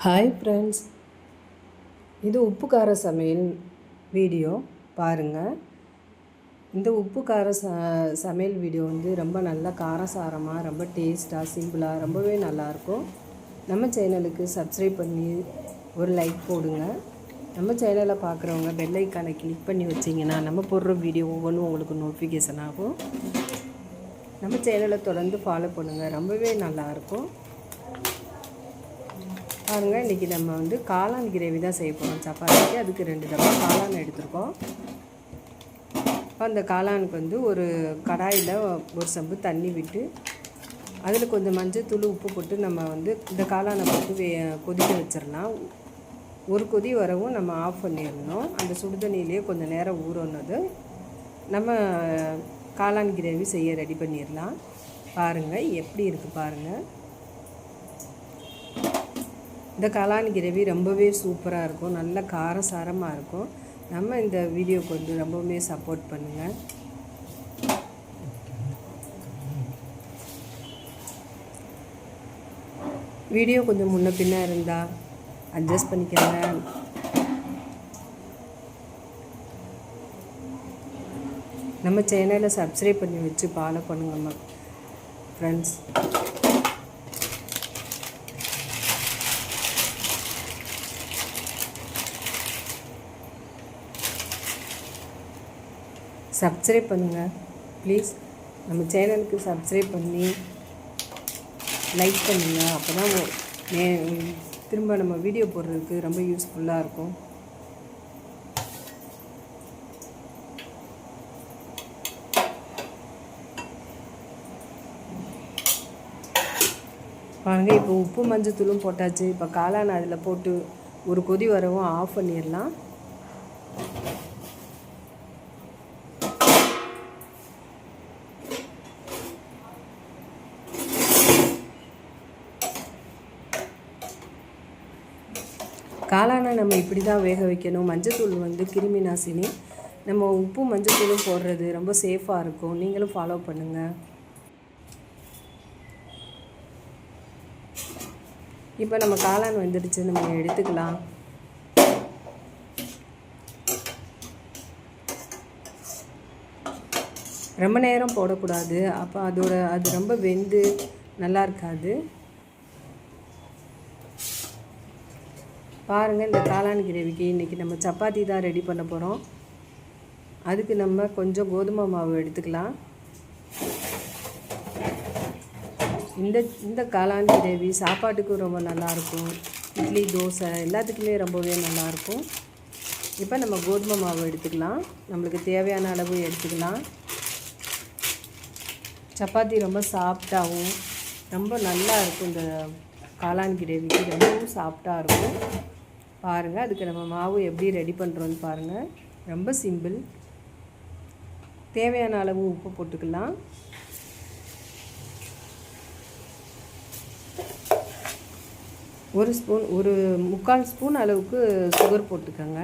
Hi friends, இது உப்பு கார சமையல் வீடியோ பாருங்கள். இந்த உப்பு கார சமையல் வீடியோ ரொம்ப நல்லா காரசாரமாக, ரொம்ப டேஸ்ட்டாக, சிம்பிளாக, ரொம்பவே நல்லாயிருக்கும். நம்ம சேனலுக்கு சப்ஸ்கிரைப் பண்ணி ஒரு லைக் போடுங்க. நம்ம சேனலை பார்க்குறவங்க பெல் ஐக்கானை கிளிக் பண்ணி வச்சிங்கன்னா நம்ம போடுற வீடியோ ஒவ்வொன்றும் உங்களுக்கு நோட்டிஃபிகேஷன் ஆகும். நம்ம சேனலை தொடர்ந்து ஃபாலோ பண்ணுங்கள், ரொம்பவே நல்லாயிருக்கும். பாருங்கள், இன்றைக்கி நம்ம காளான் கிரேவி தான் செய்ய போகிறோம் சப்பாத்திக்கு. அதுக்கு 2 டப்பா காளான் எடுத்துருக்கோம். அந்த காளானுக்கு ஒரு கடாயில் ஒரு சம்பு தண்ணி விட்டு அதில் கொஞ்சம் மஞ்சள் தூள் உப்பு போட்டு நம்ம இந்த காளானை போட்டு கொதிக்க வச்சிடலாம். ஒரு கொதி வரவும் நம்ம ஆஃப் பண்ணிடணும். அந்த சுடுதண்ணியிலே கொஞ்சம் நேரம் ஊறனது நம்ம காளான் கிரேவி செய்ய ரெடி பண்ணிடலாம். பாருங்கள் எப்படி இருக்குது பாருங்கள். இந்த காளான் கிரேவி ரொம்பவே சூப்பராக இருக்கும், நல்ல காரசாரமாக இருக்கும். நம்ம இந்த வீடியோக்கு ரொம்பவுமே சப்போர்ட் பண்ணுங்கள். வீடியோ கொஞ்சம் முன்ன பின்ன இருந்தால் அட்ஜஸ்ட் பண்ணிக்கோங்க. நம்ம சேனலை சப்ஸ்கிரைப் பண்ணி வச்சு ஃபாலோ பண்ணுங்க ஃப்ரெண்ட்ஸ். சப்ஸ்கிரைப் பண்ணுங்கள் ப்ளீஸ். நம்ம சேனலுக்கு சப்ஸ்கிரைப் பண்ணி லைக் பண்ணுங்கள். அப்போ தான் திரும்ப நம்ம வீடியோ போடுறதுக்கு ரொம்ப யூஸ்ஃபுல்லாக இருக்கும். பாருங்கள், இப்போ உப்பு மஞ்சள் தூளும் போட்டாச்சு. இப்போ காளான் அதில் போட்டு ஒரு கொதி வரவும் ஆஃப் பண்ணிடலாம். காளானை நம்ம இப்படி தான் வேக வைக்கணும். மஞ்சத்தூள் கிருமி நாசினி. நம்ம உப்பு மஞ்சத்தூளும் போடுறது ரொம்ப சேஃபாக இருக்கும். நீங்களும் ஃபாலோ பண்ணுங்கள். இப்போ நம்ம காளான் வந்துடுச்சு, நம்ம எடுத்துக்கலாம். ரொம்ப நேரம் போடக்கூடாது, அப்போ அது ரொம்ப வெந்து நல்லா இருக்காது. பாருங்கள், இந்த காளான் கிரேவிக்கு இன்றைக்கி நம்ம சப்பாத்தி தான் ரெடி பண்ண போகிறோம். அதுக்கு நம்ம கொஞ்சம் கோதுமை மாவு எடுத்துக்கலாம். இந்த காளான் கிரேவி சாப்பாட்டுக்கும் ரொம்ப நல்லாயிருக்கும். இட்லி, தோசை எல்லாத்துக்குமே ரொம்பவே நல்லாயிருக்கும். இப்போ நம்ம கோதுமை மாவு எடுத்துக்கலாம். நம்மளுக்கு தேவையான அளவு எடுத்துக்கலாம். சப்பாத்தி ரொம்ப சாஃப்டாகவும் ரொம்ப நல்லா இருக்கும். இந்த காளான் கிரேவிக்கு ரொம்பவும் சாஃப்டாக இருக்கும். பாருங்கள், அதுக்கு நம்ம மாவு எப்படி ரெடி பண்ணுறோன்னு பாருங்கள். ரொம்ப சிம்பிள். தேவையான அளவு உப்பு போட்டுக்கலாம். ஒரு 3/4 ஸ்பூன் அளவுக்கு சுகர் போட்டுக்கோங்க.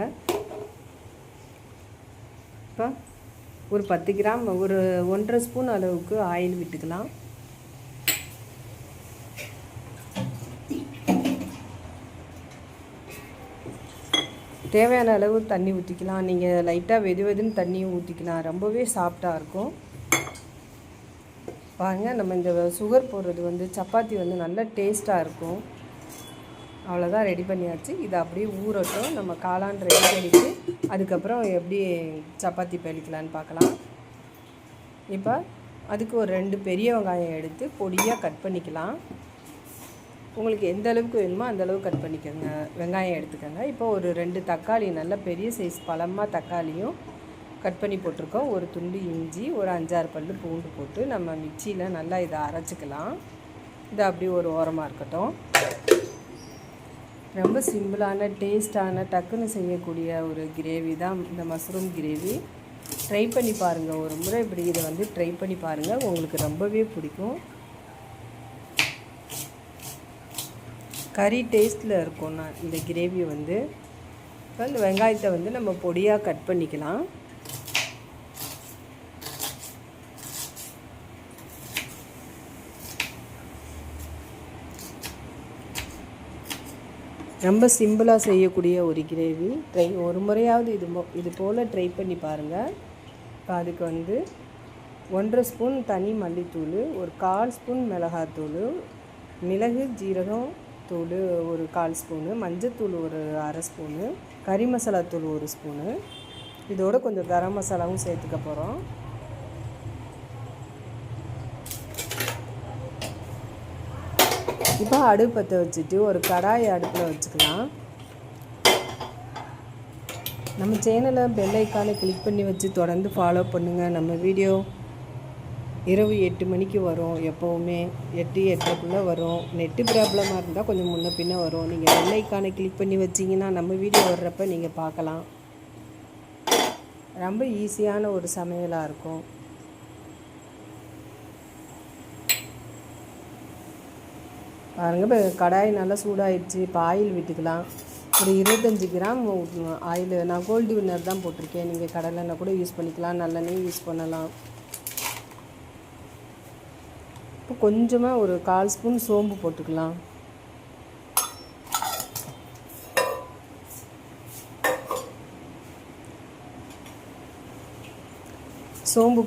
இப்போ ஒரு 10 கிராம், ஒரு 1.5 ஸ்பூன் அளவுக்கு ஆயில் விட்டுக்கலாம். தேவையான அளவு தண்ணி ஊற்றிக்கலாம். நீங்கள் லைட்டாக வெதுன்னு தண்ணியும் ஊற்றிக்கலாம். ரொம்பவே சாஃப்டாக இருக்கும். பாருங்கள், நம்ம இந்த சுகர் போடுறது சப்பாத்தி நல்ல டேஸ்ட்டாக இருக்கும். அவ்வளோதான், ரெடி பண்ணியாச்சு. இதை அப்படியே ஊறட்டும். நம்ம காளான் ரெடி பண்ணிவிட்டு அதுக்கப்புறம் எப்படி சப்பாத்தி பெலிக்கலான்னு பார்க்கலாம். இப்போ அதுக்கு ஒரு 2 பெரிய வெங்காயம் எடுத்து பொடியாக கட் பண்ணிக்கலாம். உங்களுக்கு எந்த அளவுக்கு வேணுமோ அந்தளவு கட் பண்ணிக்கோங்க. வெங்காயம் எடுத்துக்கோங்க. இப்போ ஒரு 2 தக்காளி, நல்ல பெரிய சைஸ் பழமாக தக்காளியும் கட் பண்ணி போட்டிருக்கோம். ஒரு துண்டு இஞ்சி, ஒரு 5-6 பல் பூண்டு போட்டு நம்ம மிக்சியில் நல்லா இதை அரைச்சிக்கலாம். இது அப்படியே ஒரு ஓரமாக இருக்கட்டும். ரொம்ப சிம்பிளான, டேஸ்டான, டக்குன்னு செய்யக்கூடிய ஒரு கிரேவி தான் இந்த மஷ்ரூம் கிரேவி. ட்ரை பண்ணி பாருங்கள். ஒரு முறை இப்படி இதை ட்ரை பண்ணி பாருங்கள், உங்களுக்கு ரொம்பவே பிடிக்கும். கறி டேஸ்ட்டில் இருக்கும். இந்த கிரேவி இப்போ இந்த வெங்காயத்தை நம்ம பொடியாக கட் பண்ணிக்கலாம். ரொம்ப சிம்பிளாக செய்யக்கூடிய ஒரு கிரேவி. ஒரு முறையாவது இது போல் ட்ரை பண்ணி பாருங்கள். இப்போ அதுக்கு வந்து 1.5 ஸ்பூன் தனி மல்லித்தூள், ஒரு 1/4 ஸ்பூன் மிளகாத்தூள், மிளகு ஜீரகம் தூள் ஒரு 1/4 ஸ்பூனு, மஞ்சத்தூள் ஒரு 1/2 ஸ்பூனு, கறி மசாலா தூள் 1 ஸ்பூனு, இதோட கொஞ்சம் கரம் மசாலாவும் சேர்த்துக்க போகிறோம். இப்போ அடுப்பு பற்ற வச்சுட்டு ஒரு கடாயை அடுப்பில் வச்சுக்கலாம். நம்ம சேனலை பெல் ஐக்கானை கிளிக் பண்ணி வச்சு தொடர்ந்து ஃபாலோ பண்ணுங்கள். நம்ம வீடியோ இரவு 8 மணிக்கு வரும். எப்போவுமே 8:30க்குள்ளே வரும். நெட்டு ப்ராப்ளமாக இருந்தால் கொஞ்சம் முன்ன பின்ன வரும். நீங்கள் பெல் ஐக்கானை கிளிக் பண்ணி வச்சிங்கன்னா நம்ம வீடியோ வர்றப்ப நீங்கள் பார்க்கலாம். ரொம்ப ஈஸியான ஒரு சமையலாக இருக்கும். பாருங்கள், இப்போ கடாய் நல்லா சூடாகிடுச்சு. இப்போ ஆயில் விட்டுக்கலாம். ஒரு 25 கிராம் ஆயில். நான் கோல்டு வின்னர் தான் போட்டிருக்கேன். நீங்கள் கடலெண்ணெய் கூட யூஸ் பண்ணிக்கலாம், நல்லெண்ணெய் யூஸ் பண்ணலாம். இப்போ கொஞ்சமாக ஒரு 1/4 ஸ்பூன் சோம்பு போட்டுக்கலாம். சோம்பு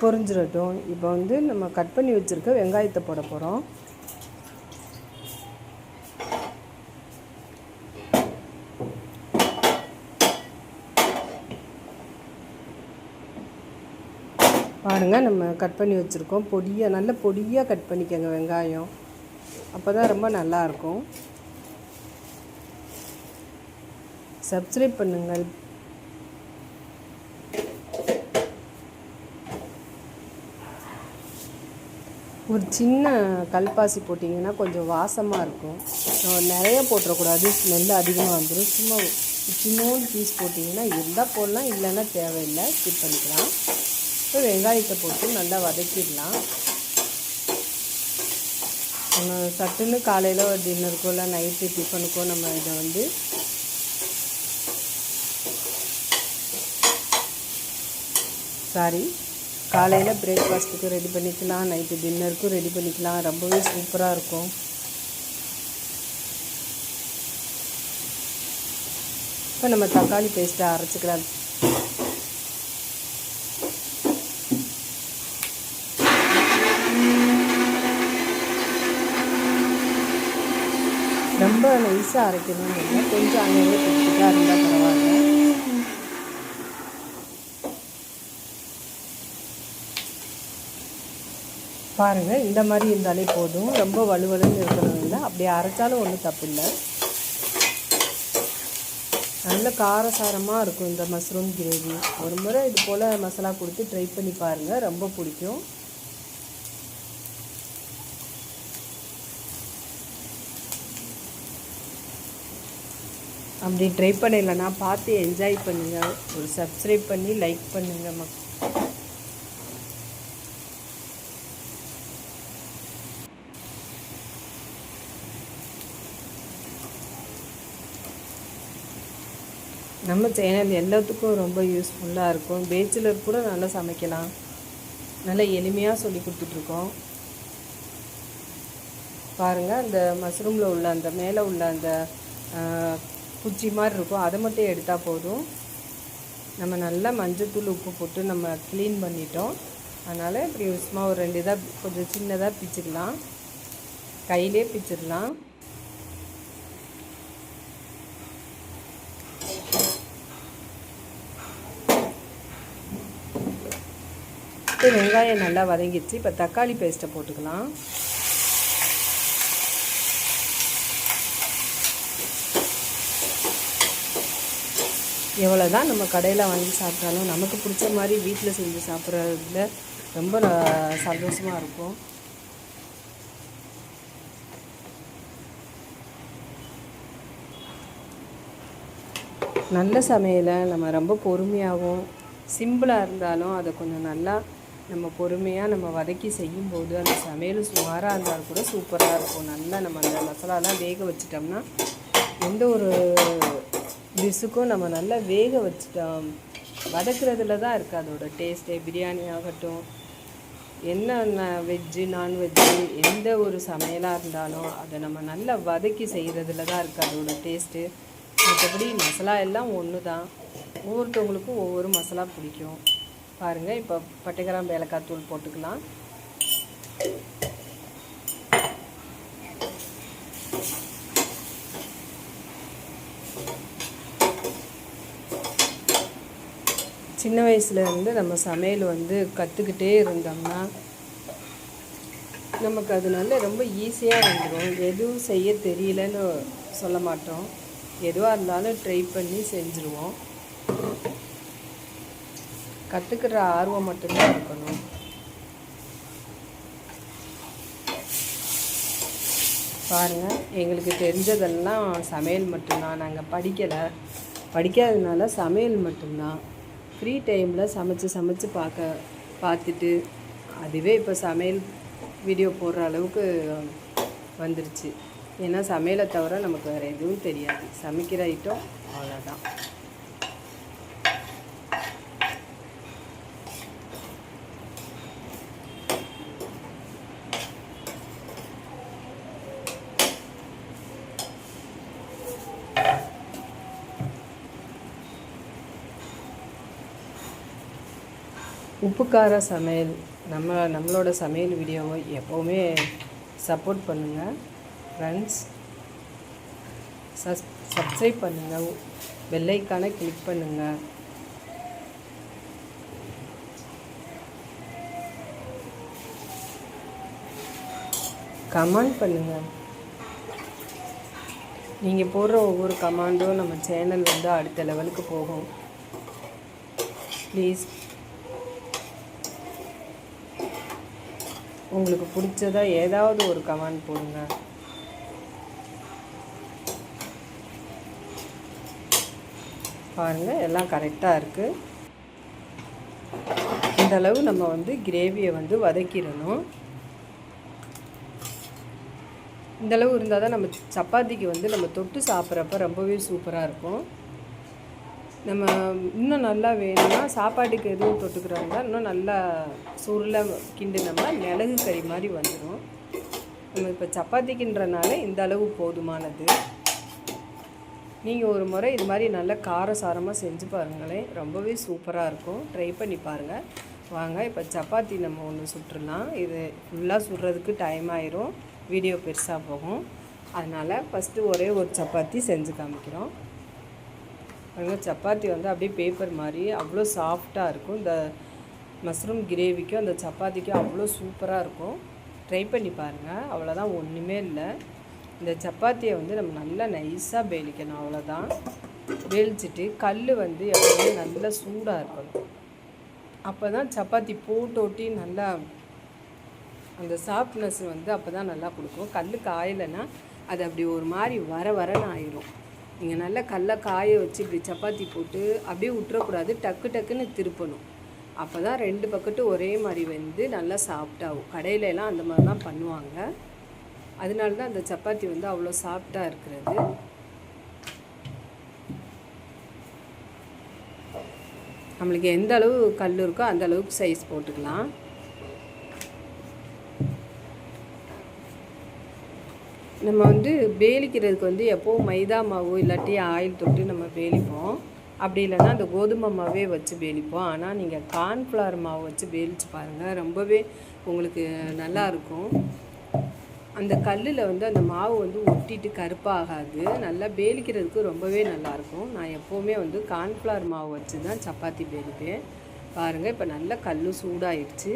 பொரிஞ்சிடட்டும். இப்போ வந்து நம்ம கட் பண்ணி வச்சுருக்க வெங்காயத்தை போட போகிறோம். பாருங்கள், நம்ம கட் பண்ணி வச்சுருக்கோம். நல்ல பொடியாக கட் பண்ணிக்கோங்க வெங்காயம். அப்போ தான் ரொம்ப நல்லாயிருக்கும். சப்ஸ்கிரைப் பண்ணுங்கள். ஒரு சின்ன கல்பாசி போட்டிங்கன்னா கொஞ்சம் வாசமாக இருக்கும். நிறைய போட்டுறக்கூடாது, ஸ்மெல் அதிகமாக வந்துடும். சும்மா சின்னோண்டு பீஸ் போட்டிங்கன்னா இருந்தால் போடலாம், இல்லைன்னா தேவையில்லை, ஸ்கிப் பண்ணிக்கலாம். இப்போ வெங்காயத்தை போட்டு நல்லா வதக்கிடலாம். நம்ம சட்டுன்னு காலையில் ஒரு டின்னருக்கோ இல்லை நைட்டு டிஃபனுக்கோ நம்ம இதை வந்து காலையில் பிரேக்ஃபாஸ்ட்டுக்கு ரெடி பண்ணிக்கலாம், நைட்டு டின்னருக்கும் ரெடி பண்ணிக்கலாம். ரொம்பவே சூப்பராக இருக்கும். இப்போ நம்ம தக்காளி பேஸ்ட்டை அரைச்சிக்கலாம். ரொம்ப நைஸாக அரைக்கணும்னு இல்லை, கொஞ்சம் அங்கங்கே பிடிச்சிட்டா இருந்தால் பரவாயில்ல. பாருங்கள், இந்த மாதிரி இருந்தாலே போதும். ரொம்ப வலுவலுன்னு இருக்கணும் இல்லை, அப்படியே அரைச்சாலும் ஒன்றும் தப்பு இல்லை. நல்ல காரசாரமாக இருக்கும் இந்த மஷ்ரூம் கிரேவி. ஒரு முறை இது போல் மசாலா கொடுத்து ட்ரை பண்ணி பாருங்கள், ரொம்ப பிடிக்கும். அப்படி ட்ரை பண்ணலைன்னா பார்த்து என்ஜாய் பண்ணுங்கள். ஒரு சப்ஸ்கிரைப் பண்ணி லைக் பண்ணுங்கள் நம்ம சேனல் எல்லாத்துக்கும் ரொம்ப யூஸ்ஃபுல்லாக இருக்கும். பேச்சுலர் கூட நல்லா சமைக்கலாம். நல்லா எளிமையாக சொல்லி கொடுத்துட்ருக்கோம். பாருங்கள், அந்த மஷ்ரூமில் உள்ள அந்த மேலே உள்ள அந்த குச்சி மாதிரி இருக்கும், அதை மட்டும் எடுத்தால் போதும். நம்ம நல்லா மஞ்சத்தூள் உப்பு போட்டு நம்ம க்ளீன் பண்ணிட்டோம். அதனால் இப்படி சும்மா ஒரு 2 இதாக கொஞ்சம் சின்னதாக பிச்சிடலாம், கையிலே பிச்சிடலாம். இப்போ வெங்காயம் நல்லா வதங்கிடுச்சு. இப்போ தக்காளி பேஸ்ட்டை போட்டுக்கலாம். எவ்வளோ தான் நம்ம கடையில் வாங்கி சாப்பிட்டாலும் நமக்கு பிடிச்ச மாதிரி வீட்டில் செஞ்சு சாப்பிட்றதுல ரொம்ப சந்தோஷமாக இருக்கும். நல்ல சமையலை நம்ம ரொம்ப பொறுமையாகவும் சிம்பிளாக இருந்தாலும் அதை கொஞ்சம் நல்லா நம்ம பொறுமையாக நம்ம வதக்கி செய்யும்போது அந்த சமையல் சுமாராக இருந்தாலும் கூட சூப்பராக இருக்கும். நல்லா நம்ம அந்த மசாலாலாம் வேக வச்சிட்டோம்னா எந்த ஒரு டிஷ்ஷுக்கும் நம்ம நல்லா வேக வச்சுட்டோம், வதக்கிறதுல தான் இருக்குது அதோட டேஸ்ட்டே. பிரியாணி ஆகட்டும், என்ன வெஜ்ஜு நான்வெஜ்ஜு எந்த ஒரு சமையலாக இருந்தாலும் அதை நம்ம நல்லா வதக்கி செய்கிறதுல தான் இருக்குது அதோடய டேஸ்ட்டு. மற்றபடி மசாலா எல்லாம் ஒன்று தான், ஒவ்வொருத்தவங்களுக்கும் ஒவ்வொரு மசாலா பிடிக்கும். பாருங்கள், இப்போ பட்டை கிராம்பு ஏலக்காய் தூள் போட்டுக்கலாம். சின்ன வயசுலேருந்து நம்ம சமையல் கற்றுக்கிட்டே இருந்தோம்னா நமக்கு அதனால ரொம்ப ஈஸியாக வந்துடும். எதுவும் செய்ய தெரியலன்னு சொல்ல மாட்டோம், எதுவாக இருந்தாலும் ட்ரை பண்ணி செஞ்சுருவோம். கற்றுக்கிற ஆர்வம் மட்டும்தான் இருக்கணும். பாருங்கள், எங்களுக்கு தெரிஞ்சதெல்லாம் சமையல் மட்டும்தான். நாங்கள் படிக்காததுனால சமையல் மட்டும்தான். ஃப்ரீ டைமில் சமைச்சு பார்த்துட்டு அதுவே இப்போ சமையல் வீடியோ போடுற அளவுக்கு வந்துருச்சு. ஏன்னா சமையலை தவிர நமக்கு வேறு எதுவும் தெரியாது. சமைக்கிற ஐட்டம் அவ்வளோதான். உப்புக்கார சமையல் நம்மளோட சமையல் வீடியோவை எப்போவுமே சப்போர்ட் பண்ணுங்கள் ஃப்ரெண்ட்ஸ். சப்ஸ்கிரைப் பண்ணுங்கள், பெல் ஐக்கானை கிளிக் பண்ணுங்கள். கமெண்ட் பண்ணுங்கள். நீங்கள் போடுற ஒவ்வொரு கமெண்டும் நம்ம சேனல் அடுத்த லெவலுக்கு போகும். ப்ளீஸ், உங்களுக்கு பிடிச்சதா ஏதாவது ஒரு கமெண்ட் போடுங்க. பாருங்கள், எல்லாம் கரெக்டாக இருக்குது. இந்தளவு நம்ம கிரேவியை வதக்கிடணும். இந்தளவு இருந்தால் தான் நம்ம சப்பாத்திக்கு நம்ம தொட்டு சாப்பிட்றப்ப ரொம்பவே சூப்பராக இருக்கும். நம்ம இன்னும் நல்லா வேணும்னா சாப்பாட்டுக்கு எதுவும் தொட்டுக்கிறோம்னா இன்னும் நல்லா சுருளை கிண்டினோம்னா மிளகு கறி மாதிரி வந்துடும். நம்ம இப்போ சப்பாத்திக்குன்றனால இந்த அளவு போதுமானது. நீங்கள் ஒரு முறை இது மாதிரி நல்லா காரசாரமாக செஞ்சு பாருங்களேன், ரொம்பவே சூப்பராக இருக்கும். ட்ரை பண்ணி பாருங்கள். வாங்க, இப்போ சப்பாத்தி நம்ம ஒன்று சுட்டுடலாம். இது ஃபுல்லாக சுடுறதுக்கு டைம் ஆயிரும், வீடியோ பெருசாக போகும். அதனால் ஃபஸ்ட்டு ஒரே ஒரு சப்பாத்தி செஞ்சு காமிக்கிறோம். பாருங்கள், சப்பாத்தி அப்படியே பேப்பர் மாதிரி அவ்வளோ சாஃப்டாக இருக்கும். இந்த மஷ்ரூம் கிரேவிக்கும் அந்த சப்பாத்திக்கும் அவ்வளோ சூப்பராக இருக்கும். ட்ரை பண்ணி பாருங்கள். அவ்வளோதான், ஒன்றுமே இல்லை. இந்த சப்பாத்தியை நம்ம நல்லா நைஸாக பேலிக்கணும். அவ்வளோதான். வேலிச்சிட்டு கல் எப்போவுமே நல்லா சூடாக இருக்கணும். அப்போ தான் சப்பாத்தி போட்டோட்டி நல்லா அந்த சாஃப்ட்னஸ் அப்போ தான் நல்லா கொடுக்கும். கல் காயலைன்னா அது அப்படி ஒரு மாதிரி வரன்னு ஆயிரும். நீங்கள் நல்லா கல்லை காய வச்சு இப்படி சப்பாத்தி போட்டு அப்படியே விட்டுறக்கூடாது, டக்குன்னு திருப்பணும். அப்போ தான் ரெண்டு பக்கட்டும் ஒரே மாதிரி நல்லா சாஃப்டாகும். கடையிலலாம் அந்த மாதிரி தான் பண்ணுவாங்க. அதனால தான் அந்த சப்பாத்தி அவ்வளோ சாஃப்டாக இருக்கிறது. நம்மளுக்கு எந்த அளவு கல் இருக்கோ அந்த அளவுக்கு சைஸ் போட்டுக்கலாம். நம்ம பேலிக்கிறதுக்கு எப்போவும் மைதா மாவு இல்லாட்டி ஆயில் தொட்டு நம்ம பேலிப்போம். அப்படி இல்லைன்னா அந்த கோதுமை மாவே வச்சு பேலிப்போம். ஆனால் நீங்கள் கார்ன்ஃப்ளவர் மாவு வச்சு பேலிச்சு பாருங்கள், ரொம்பவே உங்களுக்கு நல்லாயிருக்கும். அந்த கல்லில் அந்த மாவு ஒட்டிட்டு கருப்பாகாது. நல்லா பேலிக்கிறதுக்கு ரொம்பவே நல்லாயிருக்கும். நான் எப்போவுமே கார்ன்ஃப்ளவர் மாவு வச்சு தான் சப்பாத்தி பேலிப்பேன். பாருங்கள், இப்போ நல்லா கல் சூடாகிடுச்சு.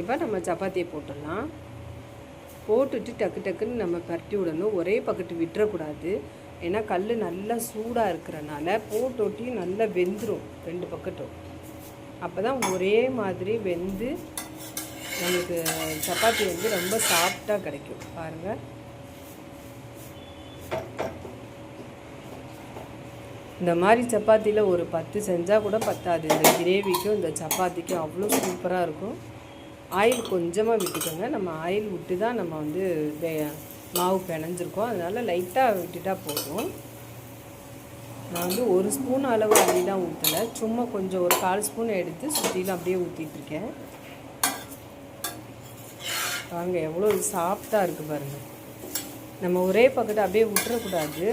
இப்போ நம்ம சப்பாத்தியை போட்டுடலாம். போட்டுட்டு டக்குன்னு நம்ம பரட்டி விடணும். ஒரே பக்கத்து விட்டுறக்கூடாது. ஏன்னா கல் நல்லா சூடாக இருக்கிறனால போட்டோட்டி நல்லா வெந்துடும் ரெண்டு பக்கட்டும். அப்போ தான் ஒரே மாதிரி வெந்து நமக்கு சப்பாத்தி ரொம்ப சாஃப்டாக கிடைக்கும். பாருங்கள், இந்த மாதிரி சப்பாத்தியில் ஒரு 10 செஞ்சால் கூட பத்தாது. இந்த கிரேவிக்கும் இந்த சப்பாத்திக்கும் அவ்வளோ சூப்பராக இருக்கும். ஆயில் கொஞ்சமாக விட்டுக்கோங்க. நம்ம ஆயில் விட்டு தான் நம்ம மாவு பிணைஞ்சிருக்கோம். அதனால் லைட்டாக விட்டுட்டால் போதும். நான் 1 ஸ்பூன் அளவு அள்ளிலாம் ஊற்றலை, சும்மா கொஞ்சம் ஒரு 1/4 ஸ்பூன் எடுத்து சுற்றிலும் அப்படியே ஊற்றிட்டுருக்கேன். வாங்க எவ்வளோ சாஃப்டாக இருக்குது பாருங்கள். நம்ம ஒரே பக்கத்தை அப்படியே விட்டுறக்கூடாது.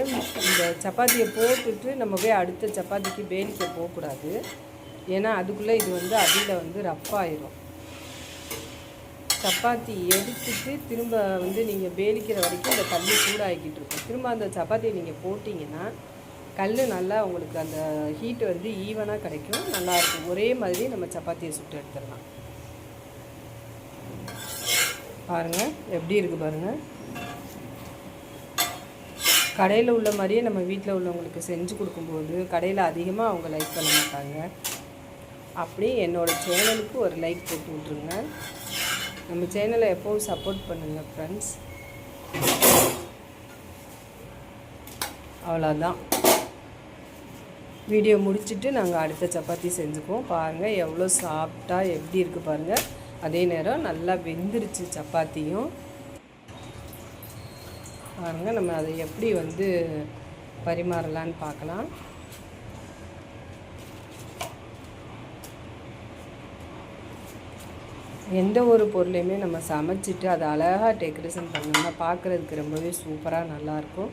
இந்த சப்பாத்தியை போட்டுட்டு நம்ம போய் அடுத்த சப்பாத்திக்கு பேலிக்க போகக்கூடாது. ஏன்னா அதுக்குள்ளே இது வந்து அடியில் வந்து ரஃப்பாயிரும். சப்பாத்தி எடுத்துட்டு திரும்ப வந்து நீங்கள் பேலிக்கிற வரைக்கும் இந்த கல் சூடாகிக்கிட்டு இருக்கும். திரும்ப அந்த சப்பாத்தியை நீங்கள் போட்டிங்கன்னா கல் நல்லா உங்களுக்கு அந்த ஹீட்டு வந்து ஈவனாக கிடைக்கும், நல்லாயிருக்கும். ஒரே மாதிரி நம்ம சப்பாத்தியை சுட்டு எடுத்துடலாம். பாருங்கள் எப்படி இருக்குது பாருங்கள். கடையில் உள்ள மாதிரியே நம்ம வீட்டில் உள்ளவங்களுக்கு செஞ்சு கொடுக்கும்போது கடையில் அதிகமாக அவங்க லைக் பண்ண மாட்டாங்க. அப்படி என்னோடய சேனலுக்கு ஒரு லைக் போட்டு விட்ருங்க. நம்ம சேனலை எப்போவும் சப்போர்ட் பண்ணுங்கள் ஃப்ரெண்ட்ஸ். அவ்வளோதான். வீடியோ முடிச்சுட்டு நாங்கள் அடுத்த சப்பாத்தி செஞ்சுக்குவோம். பாருங்கள் எவ்வளோ சாஃப்டாக எப்படி இருக்குது பாருங்கள். அதே நேரம் நல்லா வெந்துருச்சு சப்பாத்தியும். பாருங்கள் நம்ம அதை எப்படி வந்து பரிமாறலான்னு பார்க்கலாம். எந்த ஒரு பொருளையுமே நம்ம சமைச்சிட்டு அதை அழகாக டெக்கரேஷன் பண்ணோம்னா பார்க்குறதுக்கு ரொம்பவே சூப்பராக நல்லாயிருக்கும்.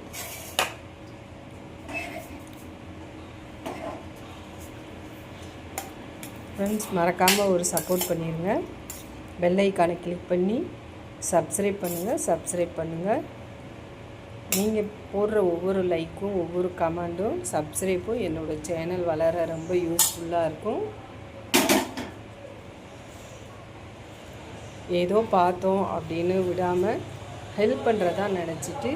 ஃப்ரெண்ட்ஸ் மறக்காமல் ஒரு சப்போர்ட் பண்ணிடுங்க. பெல் ஐக்கானை கிளிக் பண்ணி சப்ஸ்கிரைப் பண்ணுங்கள். நீங்கள் போடுற ஒவ்வொரு லைக்கும் ஒவ்வொரு கமெண்டும் சப்ஸ்கிரைப்பும் என்னோடய சேனல் வளர ரொம்ப யூஸ்ஃபுல்லாக இருக்கும். ஏதோ பார்த்தோம் அப்படின்னு விடாமல் ஹெல்ப் பண்ணுறதா நினச்சிட்டு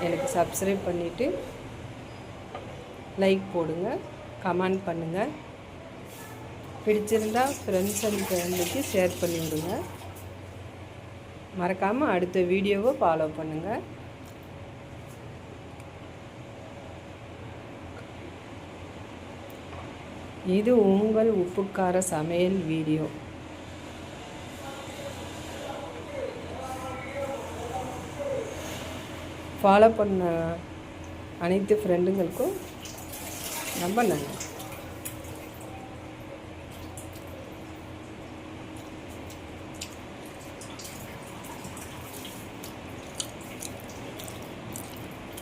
எனக்கு சப்ஸ்கிரைப் பண்ணிவிட்டு லைக் போடுங்க, கமெண்ட் பண்ணுங்கள். பிடிச்சிருந்தால் ஃப்ரெண்ட்ஸ் அண்ட் ஃபேமிலிக்கு ஷேர் பண்ணி விடுங்க. மறக்காமல் அடுத்த வீடியோவை ஃபாலோ பண்ணுங்கள். இது உங்கள் உப்புக்கார சமையல் வீடியோ. ஃபாலோ பண்ண அனைத்து ஃப்ரெண்டுங்களுக்கும் ரொம்ப நன்றி.